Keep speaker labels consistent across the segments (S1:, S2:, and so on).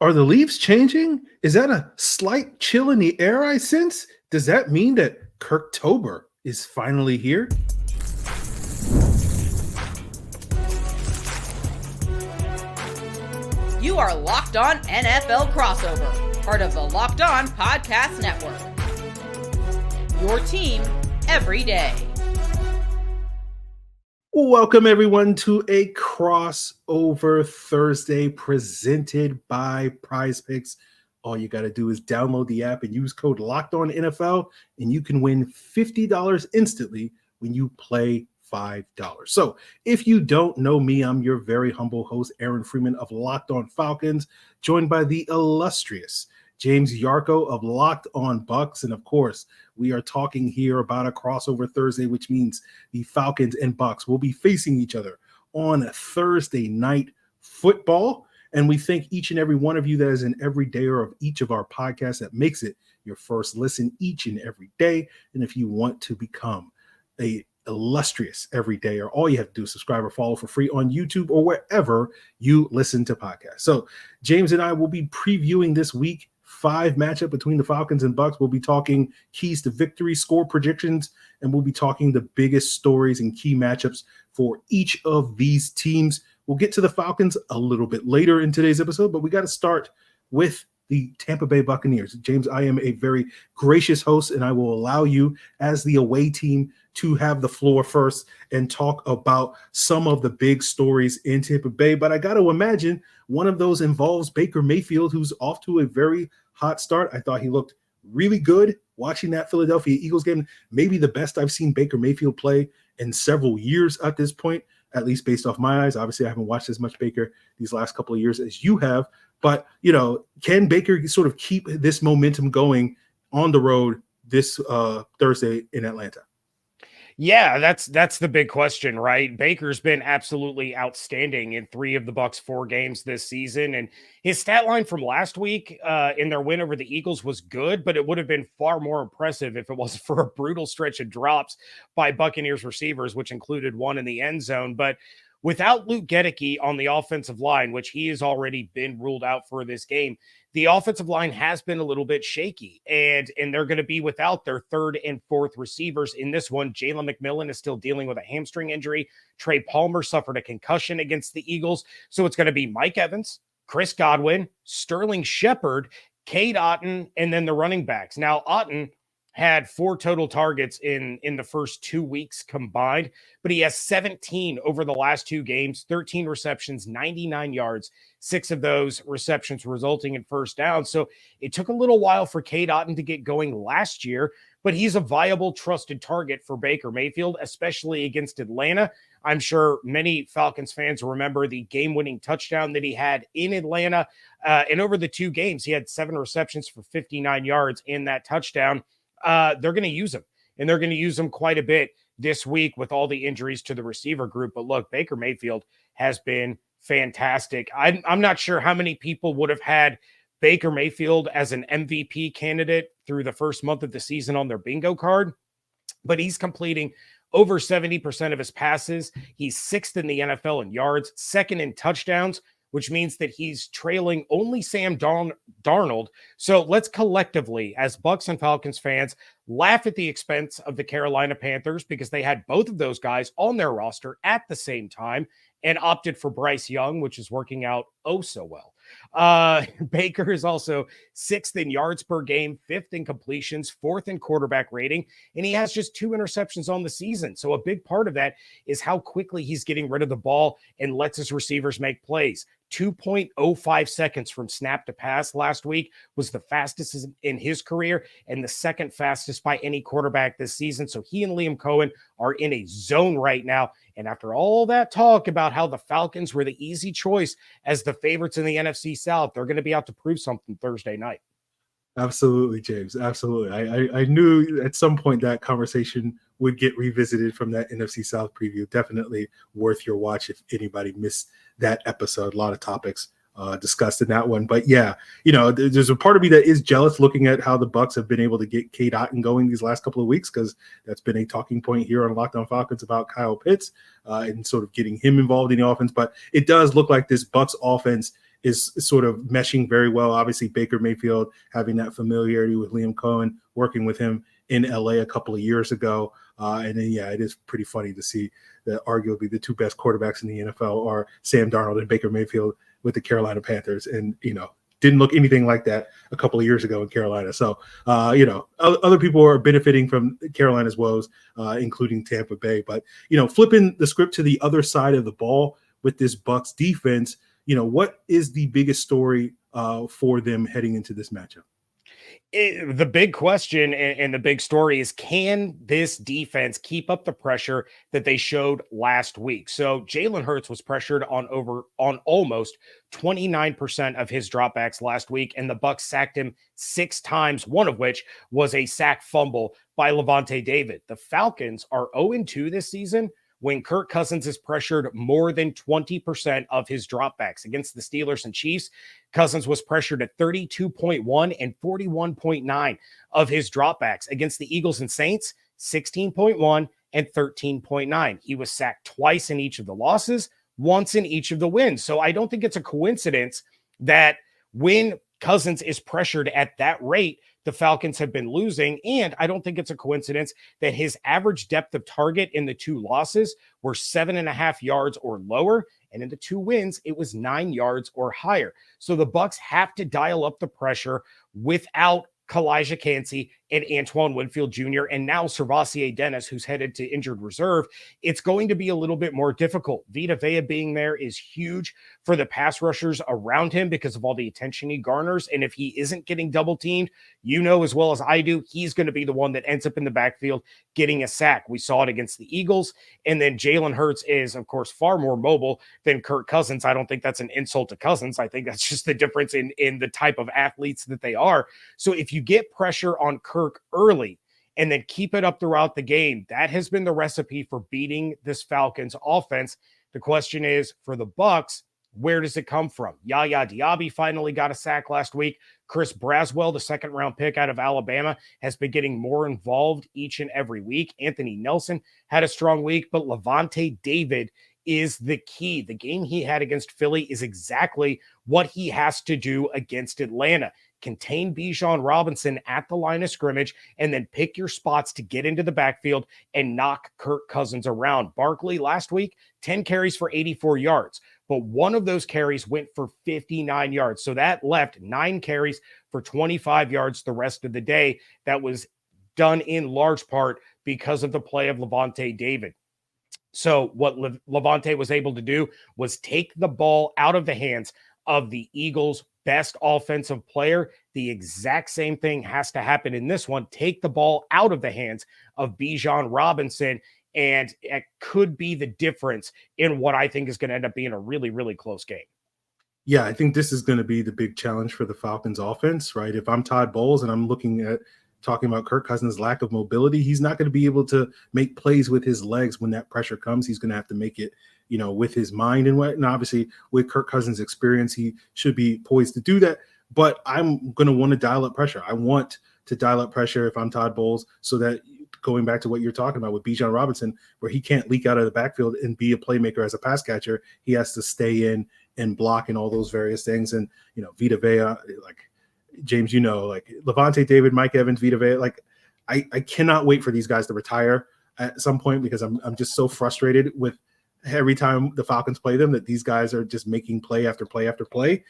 S1: Are the leaves changing? Is that a slight chill in the air I sense? Does that mean that Kirktober is finally here?
S2: You are Locked On NFL Crossover, part of the Locked On Podcast Network. Your team every day.
S1: Welcome, everyone, to a Crossover Thursday presented by Prize Picks. All you got to do is download the app and use code LOCKEDONNFL, and you can win $50 instantly when you play $5. So if you don't know me, I'm your very humble host, Aaron Freeman of Locked On Falcons, joined by the illustrious James Yarcho of Locked On Bucs. And of course, we are talking here about a crossover Thursday, which means the Falcons and Bucs will be facing each other on Thursday night football. And we thank each and every one of you that is an everydayer of each of our podcasts that makes it your first listen each and every day. And if you want to become a illustrious everydayer, all you have to do is subscribe or follow for free on YouTube or wherever you listen to podcasts. So James and I will be previewing this week 5 matchup between the Falcons and Bucs. We'll be talking keys to victory, score predictions, and we'll be talking the biggest stories and key matchups for each of these teams. We'll get to the Falcons a little bit later in today's episode, but we got to start with the Tampa Bay Buccaneers. James, I am a very gracious host, and I will allow you as the away team to have the floor first and talk about some of the big stories in Tampa Bay. But I got to imagine one of those involves Baker Mayfield, who's off to a very hot start. I thought he looked really good watching that Philadelphia Eagles game, maybe the best I've seen Baker Mayfield play in several years at this point, at least based off my eyes. Obviously, I haven't watched as much Baker these last couple of years as you have, but, you know, can Baker sort of keep this momentum going on the road this Thursday in Atlanta?
S3: Yeah, that's the big question, right? Baker's been absolutely outstanding in 3 of the Bucs' 4 games this season, and his stat line from last week in their win over the Eagles was good, but it would have been far more impressive if it wasn't for a brutal stretch of drops by Buccaneers receivers, which included one in the end zone. But without Luke Goedeke on the offensive line, which he has already been ruled out for this game, the offensive line has been a little bit shaky, and they're going to be without their 3rd and 4th receivers in this one. Jalen McMillan is still dealing with a hamstring injury. Trey Palmer suffered a concussion against the Eagles. So it's going to be Mike Evans, Chris Godwin, Sterling Shepard, Cade Otton, and then the running backs. Now, Otton had 4 total targets in the first 2 weeks combined, but he has 17 over the last 2 games, 13 receptions, 99 yards, 6 of those receptions resulting in first down. So it took a little while for Cade Otton to get going last year, but he's a viable, trusted target for Baker Mayfield, especially against Atlanta. I'm sure many Falcons fans remember the game-winning touchdown that he had in Atlanta. And over the 2 games, he had 7 receptions for 59 yards in that touchdown. They're going to use him, and they're going to use him quite a bit this week with all the injuries to the receiver group. But look, Baker Mayfield has been fantastic. I'm not sure how many people would have had Baker Mayfield as an MVP candidate through the first month of the season on their bingo card, but he's completing over 70% of his passes. He's 6th in the NFL in yards, 2nd in touchdowns, which means that he's trailing only Sam Darnold. So let's collectively, as Bucs and Falcons fans, laugh at the expense of the Carolina Panthers because they had both of those guys on their roster at the same time and opted for Bryce Young, which is working out oh so well. Baker is also 6th in yards per game, 5th in completions, 4th in quarterback rating, and he has just 2 interceptions on the season. So a big part of that is how quickly he's getting rid of the ball and lets his receivers make plays. 2.05 seconds from snap to pass last week was the fastest in his career and the 2nd fastest by any quarterback this season. So he and Liam Cohen are in a zone right now. And after all that talk about how the Falcons were the easy choice as the favorites in the NFC South, they're going to be out to prove something Thursday night.
S1: Absolutely, James. Absolutely. I knew at some point that conversation would get revisited from that NFC South preview. Definitely worth your watch if anybody missed that episode. A lot of topics discussed in that one. But yeah, you know, there's a part of me that is jealous looking at how the Bucs have been able to get Cade Otton going these last couple of weeks, because that's been a talking point here on Locked On Falcons about Kyle Pitts and sort of getting him involved in the offense. But it does look like this Bucs offense is sort of meshing very well. Obviously, Baker Mayfield having that familiarity with Liam Cohen, working with him in LA a couple of years ago. And then, yeah, it is pretty funny to see that arguably the two best quarterbacks in the NFL are Sam Darnold and Baker Mayfield with the Carolina Panthers. And, didn't look anything like that a couple of years ago in Carolina. So, other people are benefiting from Carolina's woes, including Tampa Bay. But, flipping the script to the other side of the ball with this Bucs defense, what is the biggest story for them heading into this matchup?
S3: The big question and the big story is, can this defense keep up the pressure that they showed last week? So Jalen Hurts was pressured on almost 29% of his dropbacks last week, and the Bucs sacked him 6 times, one of which was a sack fumble by Lavonte David. The Falcons are 0-2 this season when Kirk Cousins is pressured more than 20% of his dropbacks. Against the Steelers and Chiefs, Cousins was pressured at 32.1 and 41.9 of his dropbacks. Against the Eagles and Saints, 16.1 and 13.9. He was sacked twice in each of the losses, once in each of the wins. So I don't think it's a coincidence that when Cousins is pressured at that rate, the Falcons have been losing. And I don't think it's a coincidence that his average depth of target in the 2 losses were 7.5 yards or lower. And in the 2 wins, it was 9 yards or higher. So the Bucs have to dial up the pressure without Kalijah Kancey and Antoine Winfield Jr. and now Servassier Dennis, who's headed to injured reserve. It's going to be a little bit more difficult. Vita Vea being there is huge for the pass rushers around him because of all the attention he garners. And if he isn't getting double teamed, as well as I do, he's going to be the one that ends up in the backfield getting a sack. We saw it against the Eagles. And then Jalen Hurts is, of course, far more mobile than Kirk Cousins. I don't think that's an insult to Cousins. I think that's just the difference in the type of athletes that they are. So if you get pressure on Kirk early and then keep it up throughout the game, that has been the recipe for beating this Falcons offense. The question is, for the Bucs, where does it come from? Yaya Diaby finally got a sack last week. Chris Braswell, the 2nd-round pick out of Alabama, has been getting more involved each and every week. Anthony Nelson had a strong week, but Lavonte David is the key. The game he had against Philly is exactly what he has to do against Atlanta. Contain Bijan Robinson at the line of scrimmage, and then pick your spots to get into the backfield and knock Kirk Cousins around. Barkley last week, 10 carries for 84 yards, but one of those carries went for 59 yards. So that left 9 carries for 25 yards the rest of the day. That was done in large part because of the play of Lavonte David. So what Lavonte was able to do was take the ball out of the hands of the Eagles' best offensive player. The exact same thing has to happen in this one. Take the ball out of the hands of Bijan Robinson, and it could be the difference in what I think is going to end up being a really, really close game.
S1: Yeah, I think this is going to be the big challenge for the Falcons offense, right? If I'm Todd Bowles and I'm looking at talking about Kirk Cousins' lack of mobility, he's not going to be able to make plays with his legs when that pressure comes. He's going to have to make it, with his mind and obviously with Kirk Cousins' experience, he should be poised to do that. But I'm going to want to dial up pressure. I want to dial up pressure if I'm Todd Bowles, so that going back to what you're talking about with Bijan Robinson, where he can't leak out of the backfield and be a playmaker as a pass catcher, he has to stay in and block and all those various things. And, Vita Vea, like James, like Lavonte David, Mike Evans, Vita Vea, like I cannot wait for these guys to retire at some point, because I'm just so frustrated with every time the Falcons play them that these guys are just making play after play after play.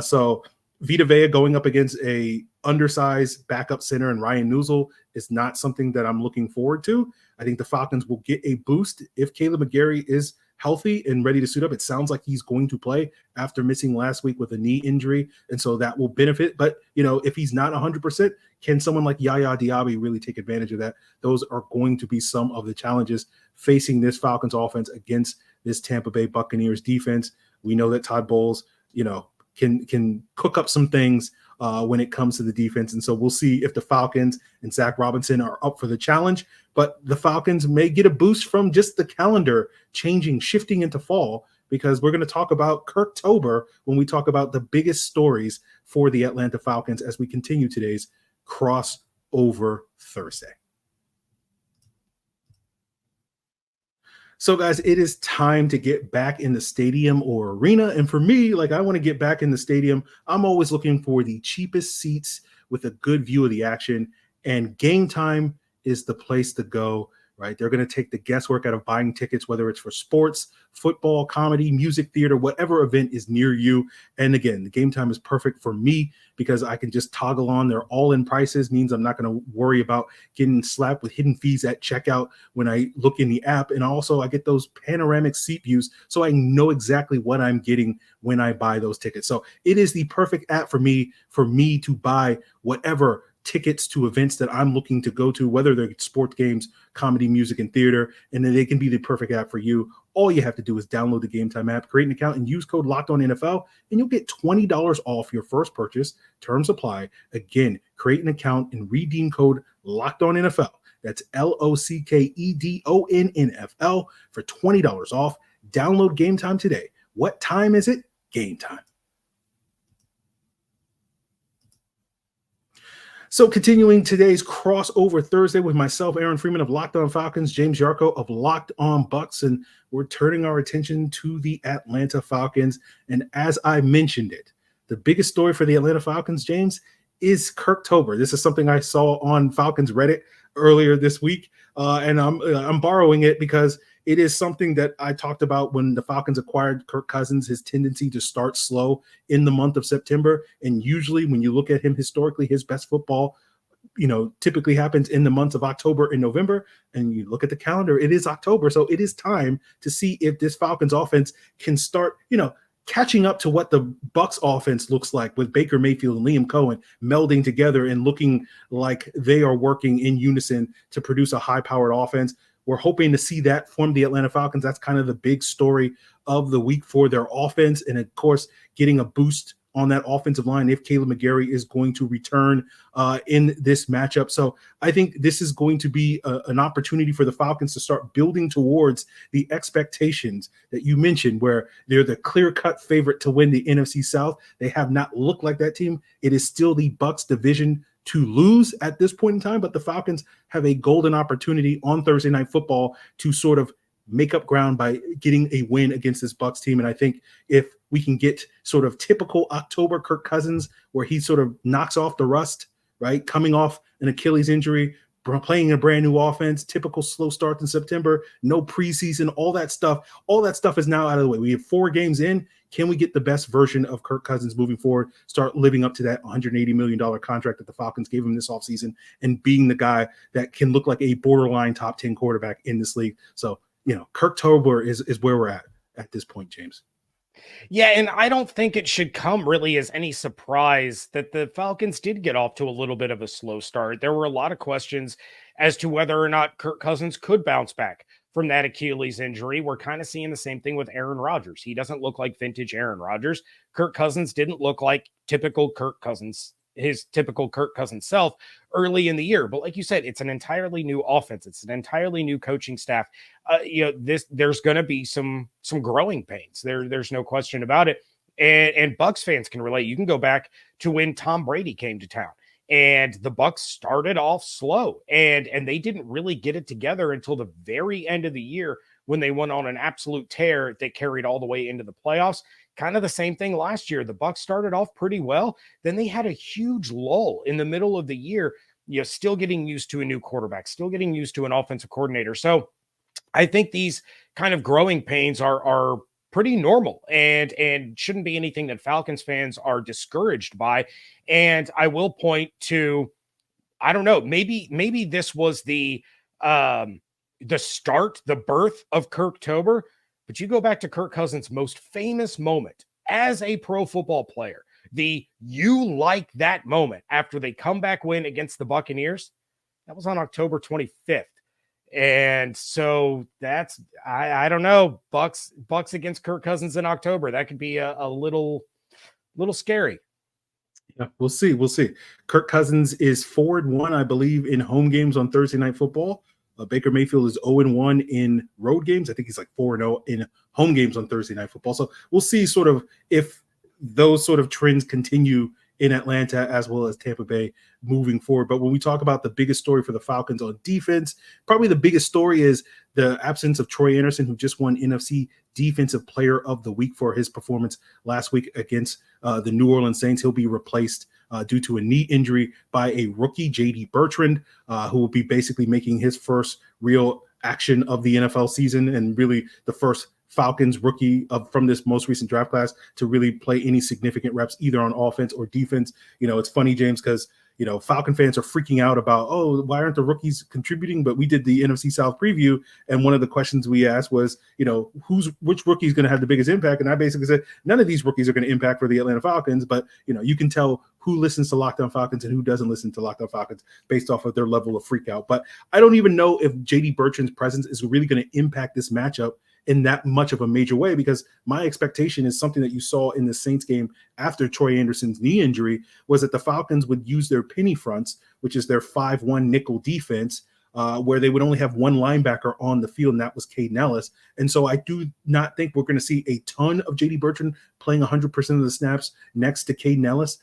S1: So Vita Vea going up against a undersized backup center and Ryan Newsel is not something that I'm looking forward to. I think the Falcons will get a boost if Kaleb McGary is healthy and ready to suit up. It sounds like he's going to play after missing last week with a knee injury, and so that will benefit. But, if he's not 100%, can someone like Yaya Diaby really take advantage of that? Those are going to be some of the challenges facing this Falcons offense against this Tampa Bay Buccaneers defense. We know that Todd Bowles, can cook up some things when it comes to the defense. And so we'll see if the Falcons and Zach Robinson are up for the challenge. But the Falcons may get a boost from just the calendar shifting into fall, because we're going to talk about Kirktober when we talk about the biggest stories for the Atlanta Falcons as we continue today's Crossover Thursday. So, guys, it is time to get back in the stadium or arena. And for me, like, I want to get back in the stadium. I'm always looking for the cheapest seats with a good view of the action. And Game Time is the place to go, right? They're going to take the guesswork out of buying tickets, whether it's for sports, football, comedy, music, theater, whatever event is near you. And again, the Game Time is perfect for me because I can just toggle on their all-in prices, means I'm not going to worry about getting slapped with hidden fees at checkout when I look in the app. And also I get those panoramic seat views, so I know exactly what I'm getting when I buy those tickets. So it is the perfect app for me to buy whatever tickets to events that I'm looking to go to, whether they're sports games, comedy, music, and theater, and then they can be the perfect app for you. All you have to do is download the Game Time app, create an account, and use code LOCKEDONNFL, and you'll get $20 off your first purchase. Terms apply. Again, create an account and redeem code LOCKEDONNFL. That's LOCKEDONNFL for $20 off. Download Game Time today. What time is it? Game Time. So continuing today's crossover Thursday with myself, Aaron Freeman of Locked On Falcons, James Yarcho of Locked On Bucs, and we're turning our attention to the Atlanta Falcons. And as I mentioned it, the biggest story for the Atlanta Falcons, James, is Kirktober. This is something I saw on Falcons Reddit earlier this week, and I'm borrowing it because it is something that I talked about when the Falcons acquired Kirk Cousins, his tendency to start slow in the month of September. And usually when you look at him historically, his best football, typically happens in the months of October and November. And you look at the calendar, it is October. So it is time to see if this Falcons offense can start, catching up to what the Bucs offense looks like with Baker Mayfield and Liam Cohen melding together and looking like they are working in unison to produce a high-powered offense. We're hoping to see that from the Atlanta Falcons. That's kind of the big story of the week for their offense. And of course, getting a boost on that offensive line if Kaleb McGary is going to return in this matchup. So I think this is going to be an opportunity for the Falcons to start building towards the expectations that you mentioned, where they're the clear-cut favorite to win the NFC South. They have not looked like that team. It is still the Bucs division to lose at this point in time, but the Falcons have a golden opportunity on Thursday Night Football to sort of make up ground by getting a win against this Bucs team. And I think if we can get sort of typical October Kirk Cousins, where he sort of knocks off the rust, right, coming off an Achilles injury, playing a brand new offense, typical slow start in September, no preseason, all that stuff is now out of the way. We have 4 games in. Can we get the best version of Kirk Cousins moving forward, start living up to that $180 million contract that the Falcons gave him this offseason, and being the guy that can look like a borderline top 10 quarterback in this league? So, Kirktober is where we're at this point, James.
S3: Yeah, and I don't think it should come really as any surprise that the Falcons did get off to a little bit of a slow start. There were a lot of questions as to whether or not Kirk Cousins could bounce back from that Achilles injury. We're kind of seeing the same thing with Aaron Rodgers. He doesn't look like vintage Aaron Rodgers. Kirk Cousins didn't look like typical Kirk Cousins, his typical Kirk Cousins self early in the year. But like you said, it's an entirely new offense. It's an entirely new coaching staff. There's going to be some growing pains. There's no question about it. And Bucs fans can relate. You can go back to when Tom Brady came to town, and the Bucs started off slow, and they didn't really get it together until the very end of the year when they went on an absolute tear that carried all the way into the playoffs. Kind of the same thing last year. The Bucs started off pretty well. Then they had a huge lull in the middle of the year, still getting used to a new quarterback, still getting used to an offensive coordinator. So I think these kind of growing pains are pretty normal and shouldn't be anything that Falcons fans are discouraged by. And I will point to, I don't know, maybe this was the start, the birth of Kirktober. But you go back to Kirk Cousins' most famous moment as a pro football player, you like that moment after they comeback win against the Buccaneers. That was on October 25th. And so that's, I don't know, Bucs against Kirk Cousins in October. That could be a little scary.
S1: Yeah, we'll see. Kirk Cousins is 4-1, I believe, in home games on Thursday Night Football. Baker Mayfield is 0-1 in road games. I think he's like 4-0 in home games on Thursday Night Football. So we'll see sort of if those sort of trends continue in Atlanta as well as Tampa Bay moving forward. But when we talk about the biggest story for the Falcons on defense, probably the biggest story is the absence of Troy Andersen, who just won NFC Defensive Player of the Week for his performance last week against the New Orleans Saints. He'll be replaced due to a knee injury by a rookie, J.D. Bertrand, who will be basically making his first real action of the NFL season and really the first Falcons rookie from this most recent draft class to really play any significant reps either on offense or defense. It's funny, James, because Falcon fans are freaking out about, oh, why aren't the rookies contributing? But we did the NFC South preview, and one of the questions we asked was, which rookie is going to have the biggest impact? And I basically said, none of these rookies are going to impact for the Atlanta Falcons, but you can tell who listens to Locked On Falcons and who doesn't listen to Locked On Falcons based off of their level of freak out. But I don't even know if J.D. Bertrand's presence is really going to impact this matchup in that much of a major way, because my expectation is something that you saw in the Saints game after Troy Andersen's knee injury was that the Falcons would use their penny fronts, which is their 5-1 nickel defense, where they would only have one linebacker on the field, and that was Caden Ellis. And so I do not think we're going to see a ton of J.D. Bertrand playing 100% of the snaps next to Caden Ellis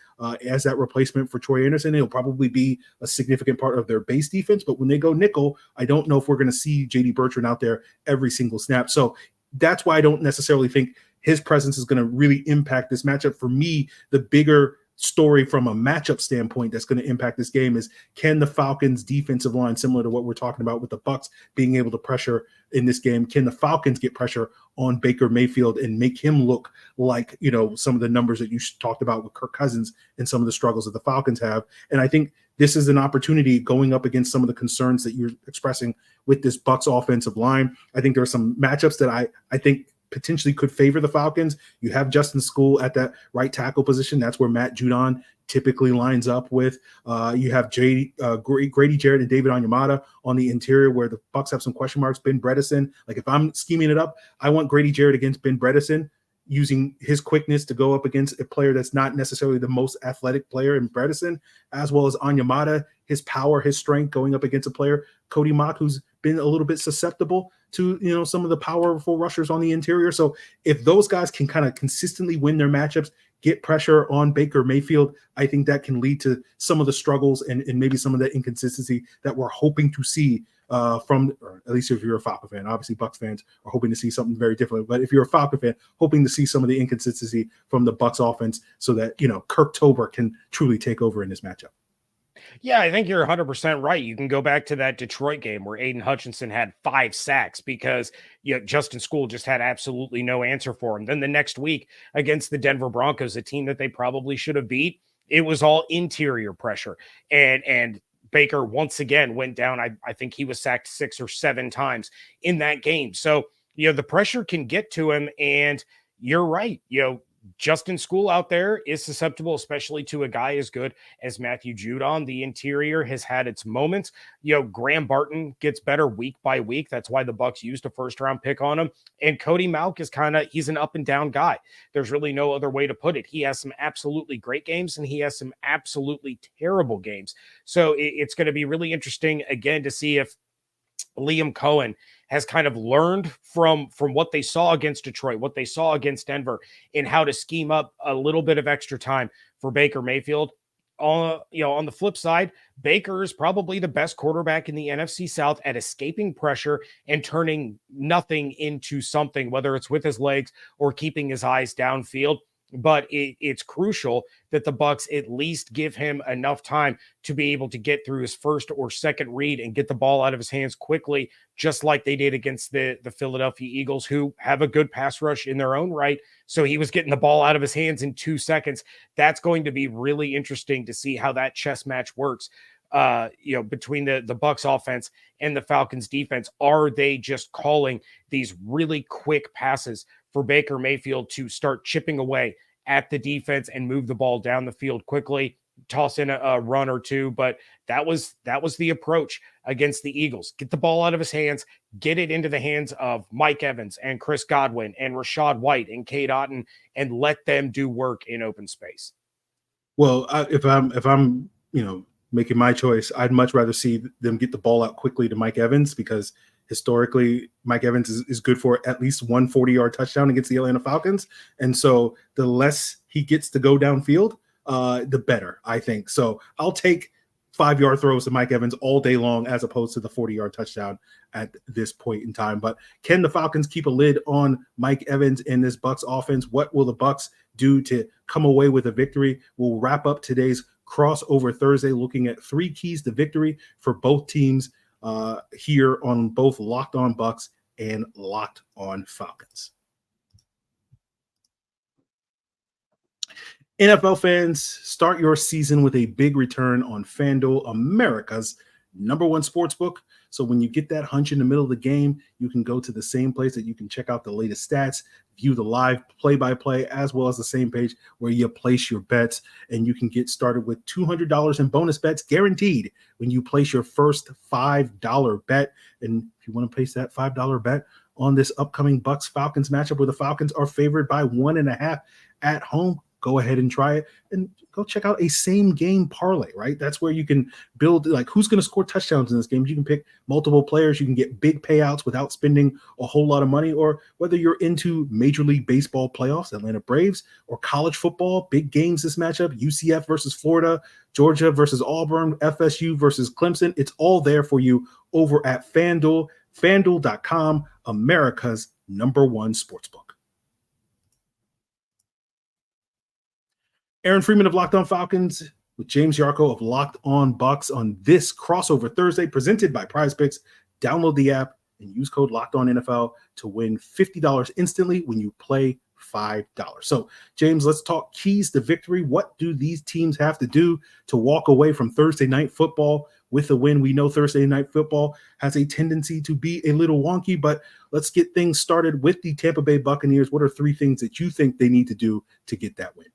S1: as that replacement for Troy Andersen. He'll probably be a significant part of their base defense, but when they go nickel, I don't know if we're going to see J.D. Bertrand out there every single snap. So that's why I don't necessarily think his presence is going to really impact this matchup. For me, the bigger story from a matchup standpoint that's going to impact this game is, can the Falcons defensive line, similar to what we're talking about with the Bucs being able to pressure in this game, can the Falcons get pressure on Baker Mayfield and make him look like, some of the numbers that you talked about with Kirk Cousins and some of the struggles that the Falcons have? And I think this is an opportunity going up against some of the concerns that you're expressing with this Bucs offensive line. I think there are some matchups that I think potentially could favor the Falcons. You have Justin School at that right tackle position. That's where Matt Judon typically lines up with. You have Grady Jarrett and David Onyemata on the interior, where the Bucs have some question marks. Ben Bredeson, like if I'm scheming it up, I want Grady Jarrett against Ben Bredeson, using his quickness to go up against a player that's not necessarily the most athletic player in Bredeson, as well as Onyemata, his power, his strength going up against a player, Cody Mock, who's been a little bit susceptible to, some of the powerful rushers on the interior. So if those guys can kind of consistently win their matchups, get pressure on Baker Mayfield, I think that can lead to some of the struggles and maybe some of the inconsistency that we're hoping to see from, or at least if you're a Falcon fan. Obviously, Bucs fans are hoping to see something very different. But if you're a Falcon fan, hoping to see some of the inconsistency from the Bucs offense so that, Kirktober can truly take over in this matchup.
S3: Yeah, I think you're 100% right. You can go back to that Detroit game where Aiden Hutchinson had 5 sacks because Justin School just had absolutely no answer for him. Then the next week against the Denver Broncos, a team that they probably should have beat, it was all interior pressure. And Baker once again went down. I think he was sacked 6 or 7 times in that game. So, the pressure can get to him. And you're right. Justin School out there is susceptible, especially to a guy as good as Matthew Judon. The interior has had its moments. Graham Barton gets better week by week. That's why the Bucs used a first-round pick on him. And Cody Mauch is he's an up-and-down guy. There's really no other way to put it. He has some absolutely great games, and he has some absolutely terrible games. So it's going to be really interesting, again, to see if Liam Cohen has kind of learned from what they saw against Detroit, what they saw against Denver, and how to scheme up a little bit of extra time for Baker Mayfield. On the flip side, Baker is probably the best quarterback in the NFC South at escaping pressure and turning nothing into something, whether it's with his legs or keeping his eyes downfield. But it's crucial that the Bucs at least give him enough time to be able to get through his first or second read and get the ball out of his hands quickly, just like they did against the Philadelphia Eagles, who have a good pass rush in their own right. So he was getting the ball out of his hands in 2 seconds. That's going to be really interesting to see how that chess match works. Between the Bucs offense and the Falcons defense. Are they just calling these really quick passes for Baker Mayfield to start chipping away at the defense and move the ball down the field quickly, toss in a run or two? But that was the approach against the Eagles. Get the ball out of his hands, get it into the hands of Mike Evans and Chris Godwin and Rashad White and Cade Otton, and let them do work in open space.
S1: Well, if I'm making my choice, I'd much rather see them get the ball out quickly to Mike Evans, because historically Mike Evans is good for at least 140-yard touchdown against the Atlanta Falcons. And so the less he gets to go downfield, the better, I think. So I'll take 5-yard throws to Mike Evans all day long as opposed to the 40-yard touchdown at this point in time. But can the Falcons keep a lid on Mike Evans in this Bucs offense? What will the Bucs do to come away with a victory? We'll wrap up today's crossover Thursday looking at 3 keys to victory for both teams here on both Locked On Bucs and Locked On Falcons. NFL fans, start your season with a big return on FanDuel, America's #1 sportsbook. So when you get that hunch in the middle of the game, you can go to the same place that you can check out the latest stats, view the live play-by-play, as well as the same page where you place your bets. And you can get started with $200 in bonus bets guaranteed when you place your first $5 bet. And if you want to place that $5 bet on this upcoming Bucs-Falcons matchup where the Falcons are favored by 1.5 at home, go ahead and try it and go check out a same game parlay, right? That's where you can build like who's going to score touchdowns in this game. You can pick multiple players. You can get big payouts without spending a whole lot of money, or whether you're into Major League Baseball playoffs, Atlanta Braves, or college football, big games this matchup, UCF versus Florida, Georgia versus Auburn, FSU versus Clemson. It's all there for you over at FanDuel, FanDuel.com, America's #1 sportsbook. Aaron Freeman of Locked On Falcons with James Yarcho of Locked On Bucs on this crossover Thursday presented by PrizePicks. Download the app and use code LOCKEDONNFL to win $50 instantly when you play $5. So, James, let's talk keys to victory. What do these teams have to do to walk away from Thursday night football with a win? We know Thursday night football has a tendency to be a little wonky, but let's get things started with the Tampa Bay Buccaneers. What are 3 things that you think they need to do to get that win?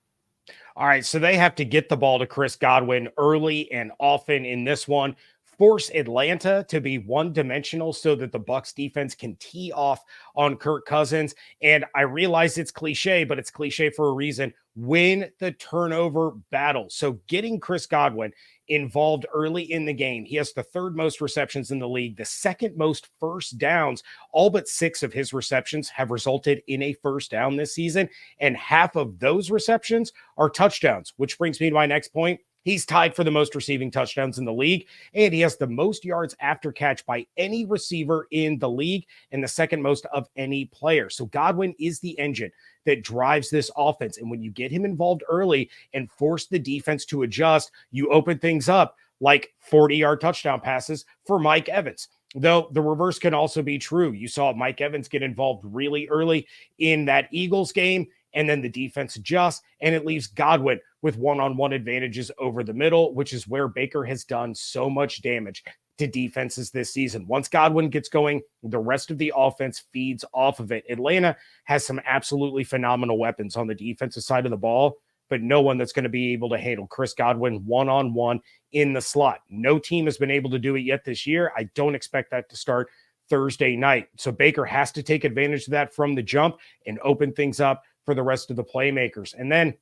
S3: All right, so they have to get the ball to Chris Godwin early and often in this one. Force Atlanta to be one-dimensional so that the Bucs defense can tee off on Kirk Cousins. And I realize it's cliche, but it's cliche for a reason. Win the turnover battle. So getting Chris Godwin involved early in the game. He has the 3rd most receptions in the league, the 2nd most first downs. All but 6 of his receptions have resulted in a first down this season, and half of those receptions are touchdowns, which brings me to my next point. He's tied for the most receiving touchdowns in the league, and he has the most yards after catch by any receiver in the league and the 2nd most of any player. So Godwin is the engine that drives this offense. And when you get him involved early and force the defense to adjust, you open things up like 40-yard touchdown passes for Mike Evans. Though the reverse can also be true. You saw Mike Evans get involved really early in that Eagles game, and then the defense adjusts, and it leaves Godwin with one-on-one advantages over the middle, which is where Baker has done so much damage to defenses this season. Once Godwin gets going, the rest of the offense feeds off of it. Atlanta has some absolutely phenomenal weapons on the defensive side of the ball, but no one that's going to be able to handle Chris Godwin one-on-one in the slot. No team has been able to do it yet this year. I don't expect that to start Thursday night. So Baker has to take advantage of that from the jump and open things up for the rest of the playmakers. And then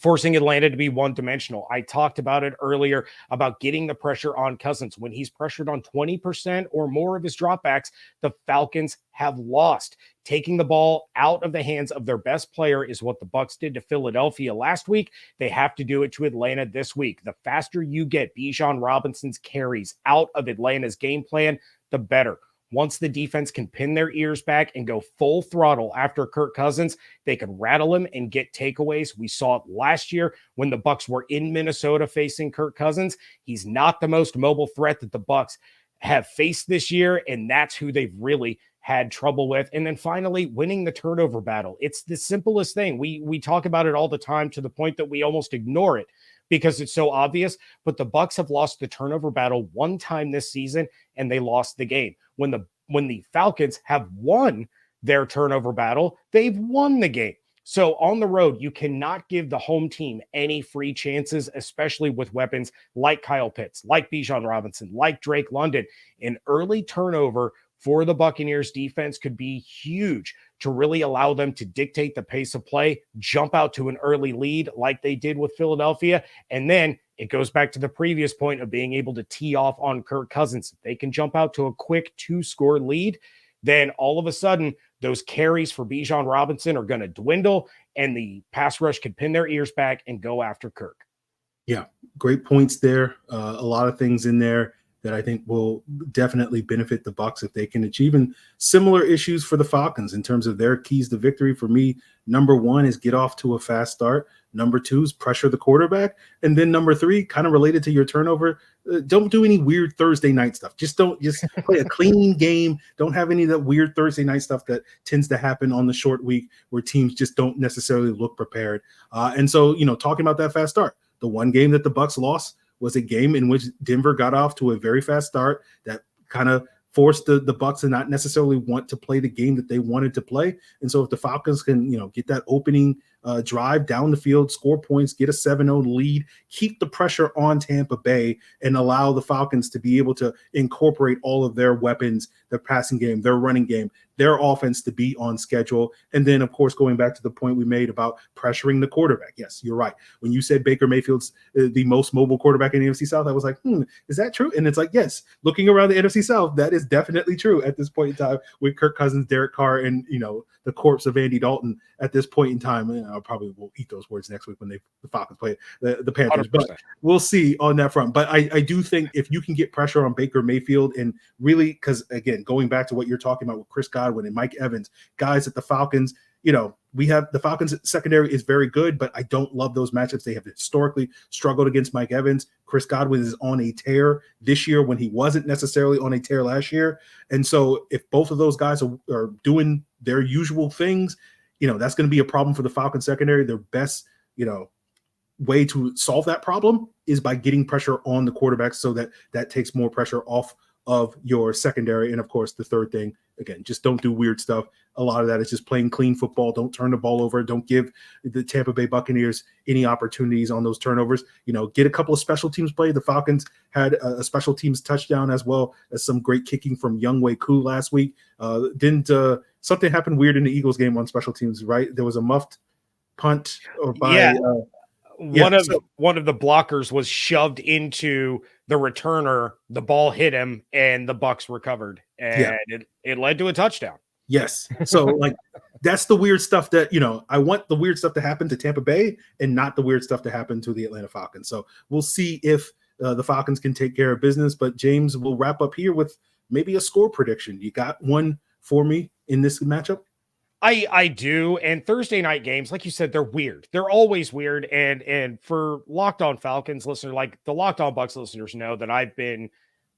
S3: forcing Atlanta to be one-dimensional. I talked about it earlier about getting the pressure on Cousins. When he's pressured on 20% or more of his dropbacks, the Falcons have lost. Taking the ball out of the hands of their best player is what the Bucs did to Philadelphia last week. They have to do it to Atlanta this week. The faster you get Bijan Robinson's carries out of Atlanta's game plan, the better. Once the defense can pin their ears back and go full throttle after Kirk Cousins, they can rattle him and get takeaways. We saw it last year when the Bucs were in Minnesota facing Kirk Cousins. He's not the most mobile threat that the Bucs have faced this year, and that's who they've really had trouble with. And then finally, winning the turnover battle. It's the simplest thing. We talk about it all the time to the point that we almost ignore it because it's so obvious, but the Bucs have lost the turnover battle one time this season, and they lost the game. When the Falcons have won their turnover battle, they've won the game. So on the road, you cannot give the home team any free chances, especially with weapons like Kyle Pitts, like Bijan Robinson, like Drake London. An early turnover for the Buccaneers defense could be huge to really allow them to dictate the pace of play, jump out to an early lead like they did with Philadelphia, and then it goes back to the previous point of being able to tee off on Kirk Cousins. If they can jump out to a quick 2-score lead, then all of a sudden those carries for Bijan Robinson are going to dwindle and the pass rush could pin their ears back and go after Kirk.
S1: Yeah, great points there. A lot of things in there that I think will definitely benefit the Bucs if they can achieve. And similar issues for the Falcons in terms of their keys to victory. For me, number one is get off to a fast start. Number two is pressure the quarterback. And then number three, kind of related to your turnover, don't do any weird Thursday night stuff. Just play a clean game. Don't have any of that weird Thursday night stuff that tends to happen on the short week where teams just don't necessarily look prepared. And so, talking about that fast start, the one game that the Bucs lost was a game in which Denver got off to a very fast start that kind of forced the Bucs to not necessarily want to play the game that they wanted to play. And so if the Falcons can, get that opening drive down the field, score points, get a 7-0 lead, keep the pressure on Tampa Bay, and allow the Falcons to be able to incorporate all of their weapons, their passing game, their running game, their offense to be on schedule. And then, of course, going back to the point we made about pressuring the quarterback. Yes, you're right. When you said Baker Mayfield's the most mobile quarterback in the NFC South, I was like, is that true? And it's like, yes, looking around the NFC South, that is definitely true at this point in time with Kirk Cousins, Derek Carr, and, the corpse of Andy Dalton at this point in time. And I probably will eat those words next week when the Falcons play the Panthers. 100%. But we'll see on that front. But I do think if you can get pressure on Baker Mayfield and really, because, again, going back to what you're talking about with Chris Godwin and Mike Evans, guys at the Falcons, we have the Falcons secondary is very good, but I don't love those matchups. They have historically struggled against Mike Evans. Chris Godwin is on a tear this year when he wasn't necessarily on a tear last year. And so if both of those guys are doing their usual things, that's going to be a problem for the Falcons secondary. Their best, way to solve that problem is by getting pressure on the quarterback so that takes more pressure off of your secondary. And of course, the third thing, again, just don't do weird stuff. A lot of that is just playing clean football. Don't turn the ball over. Don't give the Tampa Bay Buccaneers any opportunities on those turnovers. Get a couple of special teams play. The Falcons had a special teams touchdown as well as some great kicking from Younghoe Koo last week. Didn't something happened weird in the Eagles game on special teams, right? There was a muffed punt by
S3: one of the blockers was shoved into the returner. The ball hit him, and the Bucs recovered, and it led to a touchdown.
S1: Yes. So that's the weird stuff that, I want the weird stuff to happen to Tampa Bay and not the weird stuff to happen to the Atlanta Falcons. So we'll see if the Falcons can take care of business. But James, we'll wrap up here with maybe a score prediction. You got one for me in this matchup?
S3: I do. And Thursday night games, like you said, they're weird. They're always weird. And for Locked On Falcons listeners, like the Locked On Bucs listeners know that I've been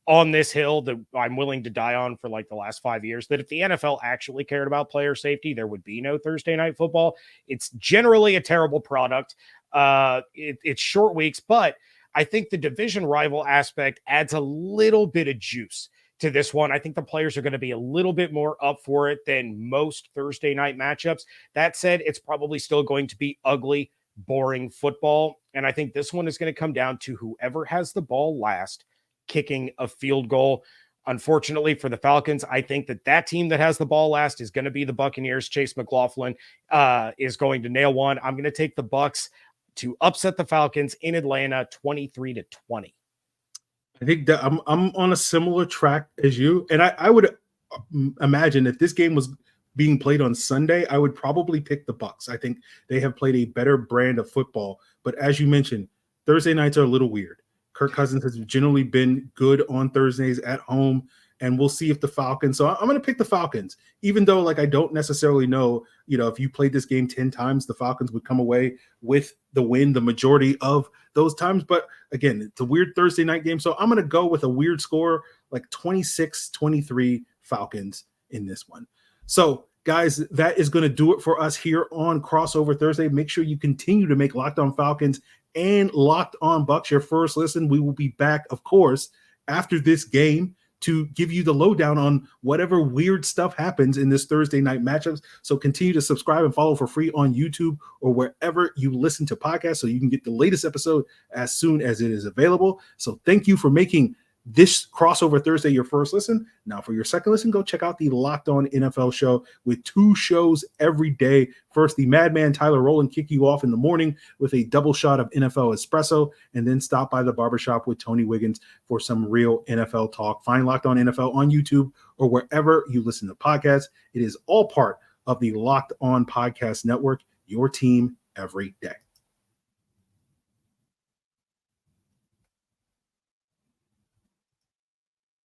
S3: on this hill that I'm willing to die on for like the last 5 years, that if the NFL actually cared about player safety, there would be no Thursday night football. It's generally a terrible product. It's short weeks, but I think the division rival aspect adds a little bit of juice to this one. I think the players are going to be a little bit more up for it than most Thursday night matchups. That said, it's probably still going to be ugly, boring football. And I think this one is going to come down to whoever has the ball last kicking a field goal. Unfortunately for the Falcons, I think that team that has the ball last is going to be the Buccaneers. Chase McLaughlin is going to nail one. I'm going to take the Bucs to upset the Falcons in Atlanta 23-20.
S1: I think that I'm on a similar track as you. And I would imagine if this game was being played on Sunday, I would probably pick the Bucs. I think they have played a better brand of football. But as you mentioned, Thursday nights are a little weird. Kirk Cousins has generally been good on Thursdays at home, and we'll see if the Falcons. So I'm going to pick the Falcons, even though I don't necessarily know, if you played this game 10 times, the Falcons would come away with the win the majority of those times. But again, it's a weird Thursday night game. So I'm going to go with a weird score, like 26-23 Falcons in this one. So guys, that is going to do it for us here on Crossover Thursday. Make sure you continue to make Locked On Falcons and Locked On Bucs your first listen. We will be back, of course, after this game to give you the lowdown on whatever weird stuff happens in this Thursday night matchups. So continue to subscribe and follow for free on YouTube or wherever you listen to podcasts so you can get the latest episode as soon as it is available. So thank you for making this crossover Thursday, your first listen. Now for your second listen, go check out the Locked On NFL show with 2 shows every day. First, the Madman Tyler Rowland kick you off in the morning with a double shot of NFL espresso, and then stop by the barbershop with Tony Wiggins for some real NFL talk. Find Locked On NFL on YouTube or wherever you listen to podcasts. It is all part of the Locked On Podcast Network, your team every day.